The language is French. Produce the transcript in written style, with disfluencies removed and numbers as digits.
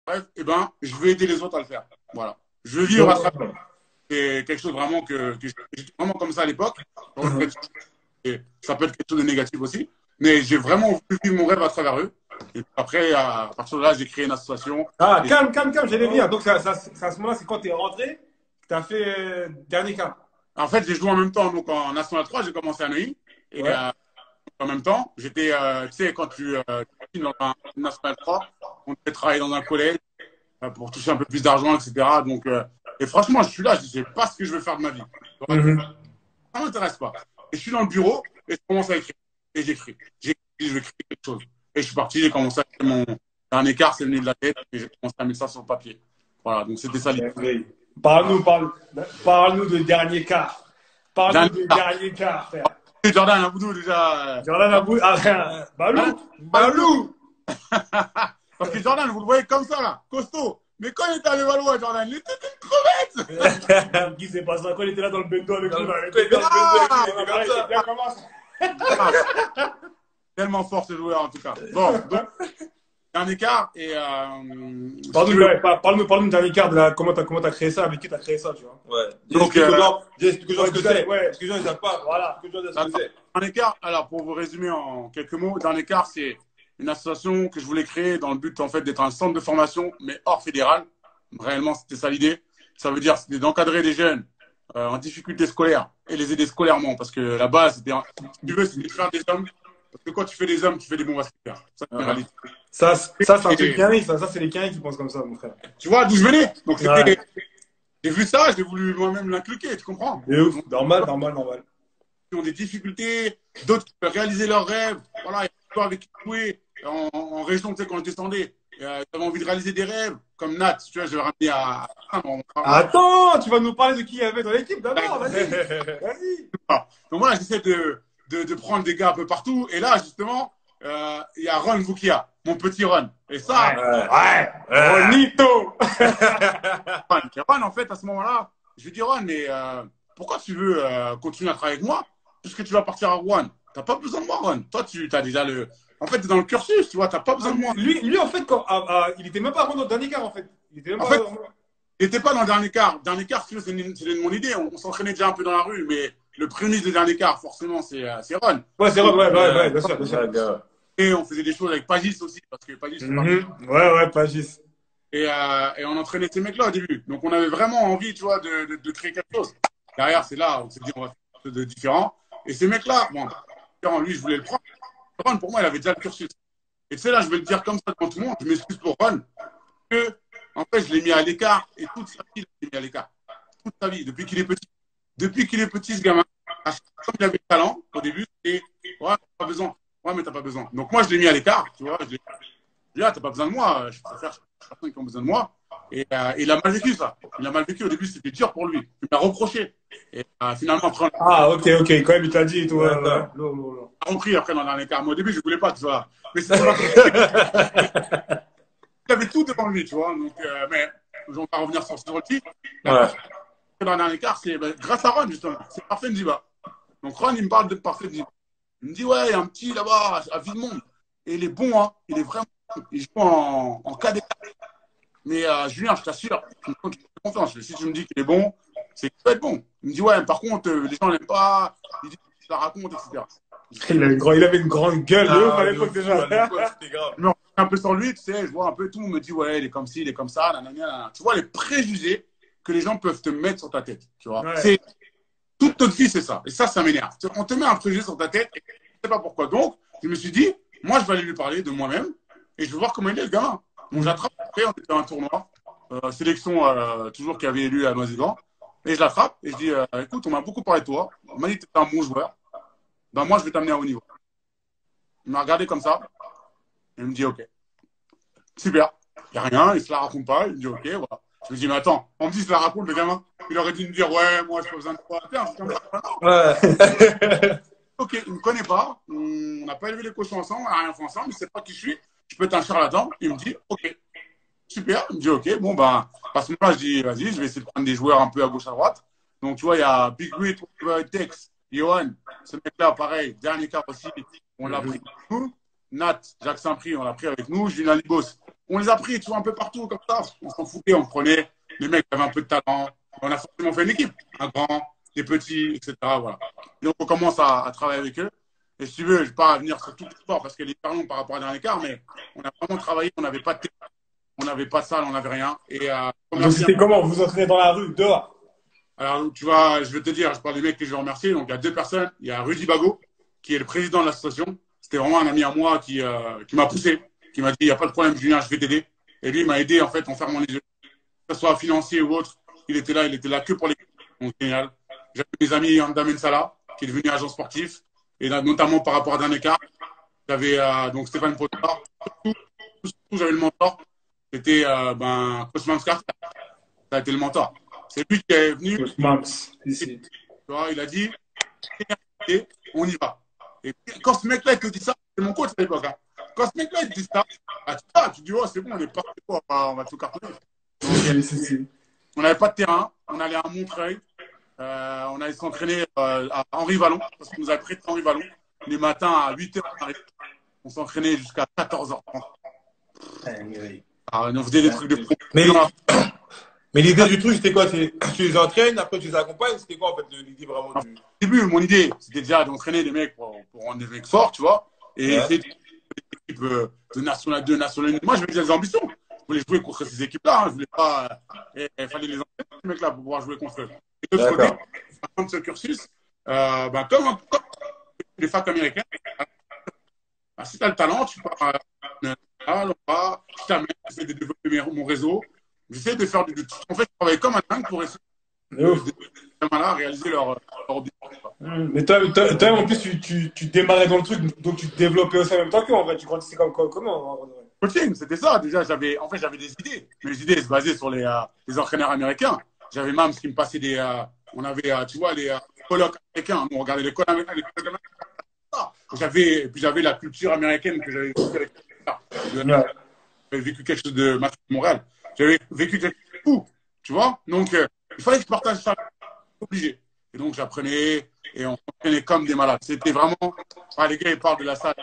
bref, eh ben, je veux aider les autres à le faire. Voilà. Je veux vivre à travers. C'est quelque chose vraiment que j'étais vraiment comme ça à l'époque. Et ça peut être quelque chose de négatif aussi. Mais j'ai vraiment voulu vivre mon rêve à travers eux. Et après, à partir de là, j'ai créé une association. Ah, calme, j'allais venir. Donc, c'est à ce moment-là, c'est quand tu es rentré, tu as fait dernier cas. En fait, j'ai joué en même temps. Donc, en National 3, j'ai commencé à Neuilly. Et Ouais. en même temps, j'étais, tu sais, quand tu es dans un National 3, on devait travailler dans un collège pour toucher un peu plus d'argent, etc. Donc, et franchement, je suis là, je ne sais pas ce que je veux faire de ma vie. Ça ne m'intéresse pas. Et je suis dans le bureau et je commence à écrire. Et j'écris. J'écris, je veux créer quelque chose. Et je suis parti, j'ai commencé à écrire mon dernier quart, c'est venu de la tête, et j'ai commencé à mettre ça sur le papier. Voilà, donc c'était ça l'idée. Parle-nous de dernier quart. Parle-nous de dernier quart, frère. Jordan Aboudou, déjà. Jordan Aboudou, Balou. Balou. Parce que Jordan, vous le voyez comme ça, là, costaud. Mais quand il était à Levallois, Jordan, il était une crevette. Qui s'est passé quand il était là dans le bendo avec nous? Il était comme ça. Tellement fort ce joueur, en tout cas. Bon, donc, dernier quart et. Parle-nous de dernier quart, de comment t'as créé ça, avec qui t'as créé ça, tu vois. Ouais. Donc, explique aux gens ce que c'est. Ouais. Parce que les gens ne savent pas. Voilà. Dernier quart, alors pour vous résumer en quelques mots, Dernier quart, c'est une association que je voulais créer dans le but en fait d'être un centre de formation, mais hors fédéral. Réellement, c'était ça l'idée. Ça veut dire c'était d'encadrer des jeunes en difficulté scolaire et les aider scolairement, parce que la base, c'était, si tu veux, c'est de faire des hommes. Parce que quand tu fais des hommes, tu fais des bons basketeurs. Ça, c'est la réalité. Ça, c'est un truc quinri, ça, c'est les quinri qui pensent comme ça, mon frère. Tu vois d'où je venais. Donc, c'était. J'ai vu ça, j'ai voulu moi-même l'inculquer, tu comprends? Et ouf, normal. Qui ont des difficultés, d'autres qui peuvent réaliser leurs rêves. Voilà, il y a avec qui jouer en région, tu sais, quand je descendais. Ils avaient envie de réaliser des rêves, comme Nat, tu vois, je vais ramener à. Attends, tu vas nous parler de qui il y avait dans l'équipe d'abord, vas-y. Donc voilà, j'essaie de prendre des gars un peu partout. Et là, justement, il y a Ron Vukia, mon petit Ron. Et ça, Ronito. Ron, en fait, à ce moment-là, je lui dis, Ron, mais pourquoi tu veux continuer à travailler avec moi puisque tu vas partir à Rouen? Tu n'as pas besoin de moi, Ron. Toi, tu as déjà le. En fait, tu es dans le cursus, tu vois, tu n'as pas besoin de moi. Lui en fait, il n'était même pas dans le dernier quart, en fait. Il n'était pas dans le dernier quart. Dernier quart, c'est mon idée. On s'entraînait déjà un peu dans la rue, mais le prémisse de dernier quart, forcément, c'est Ron. Ouais, c'est Ron, ouais, bien sûr. Et on faisait des choses avec Pagis aussi, parce que Pagis, ouais, Pagis. Et on entraînait ces mecs-là au début. Donc, on avait vraiment envie, tu vois, de créer quelque chose. Derrière, c'est là où on s'est dit, on va faire quelque chose de différent. Et ces mecs-là, bon, lui, je voulais le prendre. Ron, pour moi, il avait déjà le cursus. Et tu sais, là, je vais le dire comme ça devant tout le monde. Je m'excuse pour Ron. Que, en fait, je l'ai mis à l'écart. Et toute sa vie, je l'ai mis à l'écart. Toute sa vie, depuis qu'il est petit. Depuis qu'il est petit, ce gamin, à chaque fois qu'il avait le talent, au début, c'était ouais, t'as pas besoin. Ouais, mais t'as pas besoin. Donc, moi, je l'ai mis à l'écart. Tu vois, je l'ai dit, ah, t'as pas besoin de moi. Je préfère les personnes qui ont besoin de moi. Et il a mal vécu ça. Il a mal vécu. Au début, c'était dur pour lui. Il m'a reproché. Et finalement, après. Ah, ok. Quand même, il t'a dit et tout. Ouais. Il a repris après dans le dernier quart. Moi, au début, je voulais pas, tu vois. Mais c'est pas. Il avait tout devant lui, tu vois. Donc, mais on va revenir sur le titre. Dans le dernier quart, c'est grâce à Ron, justement. C'est Parfait Ndiba. Donc, Ron, il me parle de Parfait Ndiba. Il me dit, ouais, il y a un petit là-bas à Villemonde. Et il est bon, hein. Il est vraiment bon. Il joue en cadet. Mais Julien, je t'assure, je me fais confiance. Si tu me dis qu'il est bon, c'est qu'il peut être bon. Il me dit, ouais, par contre, les gens l'aiment pas. Il dit, je la raconte, etc. Il avait une grande gueule à l'époque déjà. Je me remets un peu sur lui, tu sais, je vois un peu, tout le monde me dit, ouais, il est comme ci, il est comme ça, nanana. Tu vois les préjugés que les gens peuvent te mettre sur ta tête, tu vois. Ouais. Toute notre vie, c'est ça. Et ça m'énerve. On te met un préjugé sur ta tête et je ne sais pas pourquoi. Donc, je me suis dit, moi, je vais aller lui parler de moi-même et je vais voir comment il est, le gamin. Donc, j'attrape, après, on était à un tournoi, sélection toujours qui avait élu à Noisy-Grand. Et je l'attrape et je dis, écoute, on m'a beaucoup parlé de toi. On m'a dit que tu étais un bon joueur. Ben, moi, je vais t'amener à haut niveau. Il m'a regardé comme ça. Et il me dit, OK. Super. Il n'y a rien, il ne se la raconte pas. Il me dit, OK, voilà. Je me dis, mais attends, on me dit, il se la raconte, le gamin. Il aurait dû me dire, ouais, moi, je n'ai pas besoin de toi. OK, il ne me connaît pas. On n'a pas élevé les cochons ensemble, on n'a rien fait ensemble. Il ne sait pas qui je suis. Je peux être un charlatan. Il me dit, OK. Super. Il me dit, OK. Bon, ben, à ce moment-là, je dis, vas-y, je vais essayer de prendre des joueurs un peu à gauche, à droite. Donc, tu vois, il y a Big Wit, Tex, Johan, ce mec-là, pareil, dernier quart aussi, on l'a pris avec nous. Nat, Jacques Saint-Prix, on l'a pris avec nous. Julien Libos, on les a pris, tu vois, un peu partout, comme ça. On s'en foutait, on prenait les mecs qui avaient un peu de talent. On a forcément fait une équipe. Un grand, des petits, etc. Voilà. Donc, on commence à travailler avec eux. Et si tu veux, je ne vais pas venir sur tout le sport parce qu'elle est hyper longue par rapport à dernier quart, mais on a vraiment travaillé. On n'avait pas de terrain, on n'avait pas de salle, on n'avait rien. Et, donc, c'était comment? Vous vous entraînez dans la rue, dehors? Alors, tu vois, je vais te dire, je parle des mecs que je vais remercier. Donc, il y a deux personnes. Il y a Rudy Bago, qui est le président de l'association. C'était vraiment un ami à moi qui m'a poussé, qui m'a dit, il n'y a pas de problème, Julien, je vais t'aider. Et lui, il m'a aidé, en fait, en fermant les yeux. Que ce soit financier ou autre, il était là que pour les. Donc, génial. J'avais mes amis Andamen Salah, qui est devenu agent sportif, et là, notamment par rapport à d'un écart. J'avais donc Stéphane Potter. Surtout, j'avais le mentor. C'était Coach Mamskar. Ça a été le mentor. C'est lui qui est venu. Coach Mams, ici. Tu vois, il a dit, on y va. Et quand ce mec-là te dit ça, c'est mon coach à l'époque. Hein. Quand ce mec-là te dit ça, tu dis, oh, c'est bon, on est parti, on va tout cartonner. On n'avait pas de terrain, on allait à Montreuil, on allait s'entraîner à Henri Vallon, parce qu'on nous avait prêté Henri Vallon. Les matins à 8h, on s'entraînait jusqu'à 14h30. On faisait des trucs de pro. Mais l'idée du truc, c'était quoi? Tu les entraînes, après tu les accompagnes? C'était quoi en fait l'idée vraiment du... Au début, mon idée, c'était déjà d'entraîner des mecs pour rendre des mecs forts, tu vois, et essayer d'équipe de nationalité. Moi, j'avais des ambitions. Je voulais jouer contre ces équipes-là. Hein. Je voulais pas. Il fallait les entraîner, ces mecs-là, pour pouvoir jouer contre eux. Et de l'autre côté, comme ce cursus, comme les facs américaines, si tu as le talent, tu pars je t'amène, j'essaie de développer mon réseau. J'essaie de faire en fait, je travaille comme un dingue pour essayer de réaliser leur objectif. Mais toi, en plus, tu démarrais dans le truc, donc tu te développais aussi en même temps qu'eux, en fait. Tu grandissais comment? Coaching, c'était ça. Déjà, j'avais des idées. Mais les idées elles se basaient sur les entraîneurs américains. J'avais Mams qui me passait on avait, tu vois, les colloques américains. Nous, on regardait les colloques américains. Puis j'avais la culture américaine que j'avais vécu avec j'avais vécu quelque chose de Montréal. J'avais vécu quelque chose de fou, tu vois. Donc, il fallait que je partage ça. Obligé. Et donc, j'apprenais et on s'entraînait comme des malades. C'était vraiment. Les gars, ils parlent de la salle.